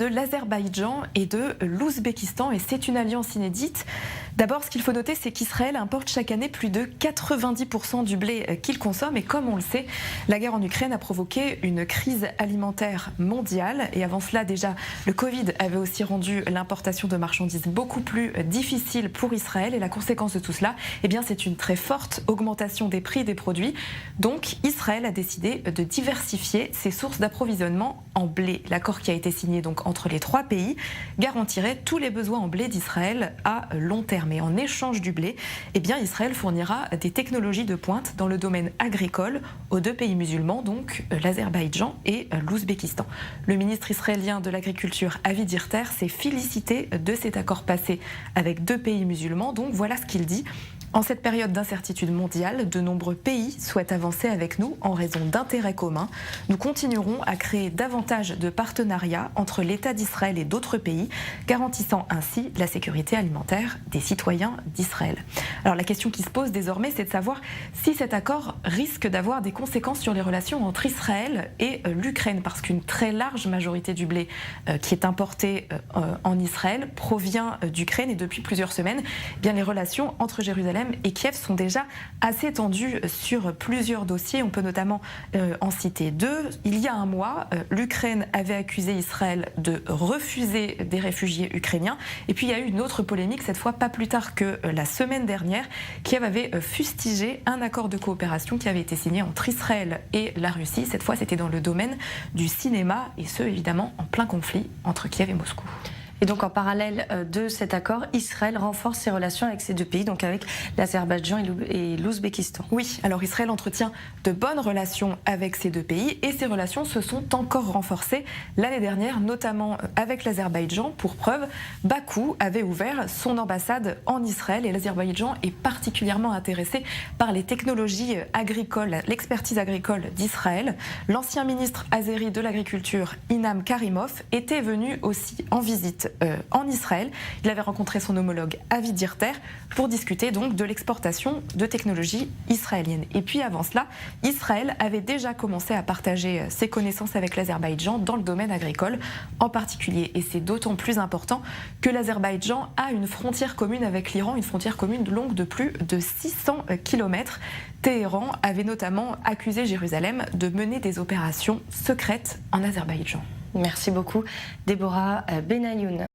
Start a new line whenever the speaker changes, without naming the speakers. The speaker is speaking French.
de l'Azerbaïdjan et de l'Ouzbékistan, et c'est une alliance inédite. D'abord, ce qu'il faut noter, c'est qu'Israël importe chaque année plus de 90% du blé qu'il consomme, et comme on le sait, la guerre en Ukraine a provoqué une crise alimentaire mondiale, et avant cela déjà, le Covid avait aussi rendu l'importation de marchandises beaucoup plus difficile pour Israël, et la conséquence de tout cela, eh bien, c'est une très forte augmentation des prix des produits. Donc Israël a décidé de diversifier ses sources d'approvisionnement en blé. L'accord qui a été signé donc entre les trois pays garantirait tous les besoins en blé d'Israël à long terme. Et en échange du blé, eh bien, Israël fournira des technologies de pointe dans le domaine agricole aux deux pays musulmans, donc l'Azerbaïdjan et l'Ouzbékistan. Le ministre israélien de l'Agriculture, Avi Dirter, s'est félicité de cet accord passé avec deux pays musulmans. Donc voilà ce qu'il dit. En cette période d'incertitude mondiale, de nombreux pays souhaitent avancer avec nous en raison d'intérêts communs. Nous continuerons à créer davantage de partenariats entre l'État d'Israël et d'autres pays, garantissant ainsi la sécurité alimentaire des citoyens d'Israël. Alors la question qui se pose désormais, c'est de savoir si cet accord risque d'avoir des conséquences sur les relations entre Israël et l'Ukraine, parce qu'une très large majorité du blé qui est importé en Israël provient d'Ukraine, et depuis plusieurs semaines, eh bien, les relations entre Jérusalem et Kiev sont déjà assez tendues sur plusieurs dossiers. On peut notamment en citer deux. Il y a un mois, l'Ukraine avait accusé Israël de refuser des réfugiés ukrainiens. Et puis il y a eu une autre polémique, cette fois pas plus tard que la semaine dernière. Kiev avait fustigé un accord de coopération qui avait été signé entre Israël et la Russie. Cette fois, c'était dans le domaine du cinéma, et ce, évidemment, en plein conflit entre Kiev et Moscou.
Et donc en parallèle de cet accord, Israël renforce ses relations avec ces deux pays, donc avec l'Azerbaïdjan et l'Ouzbékistan.
Oui, alors Israël entretient de bonnes relations avec ces deux pays, et ces relations se sont encore renforcées l'année dernière, notamment avec l'Azerbaïdjan. Pour preuve, Bakou avait ouvert son ambassade en Israël, et l'Azerbaïdjan est particulièrement intéressé par les technologies agricoles, l'expertise agricole d'Israël. L'ancien ministre azéri de l'Agriculture, Inam Karimov, était venu aussi en visite en Israël. Il avait rencontré son homologue Avi Dirter pour discuter donc de l'exportation de technologies israéliennes. Et puis avant cela, Israël avait déjà commencé à partager ses connaissances avec l'Azerbaïdjan dans le domaine agricole en particulier. Et c'est d'autant plus important que l'Azerbaïdjan a une frontière commune avec l'Iran, une frontière commune longue de plus de 600 km. Téhéran avait notamment accusé Jérusalem de mener des opérations secrètes en Azerbaïdjan.
Merci beaucoup, Déborah Benayoun.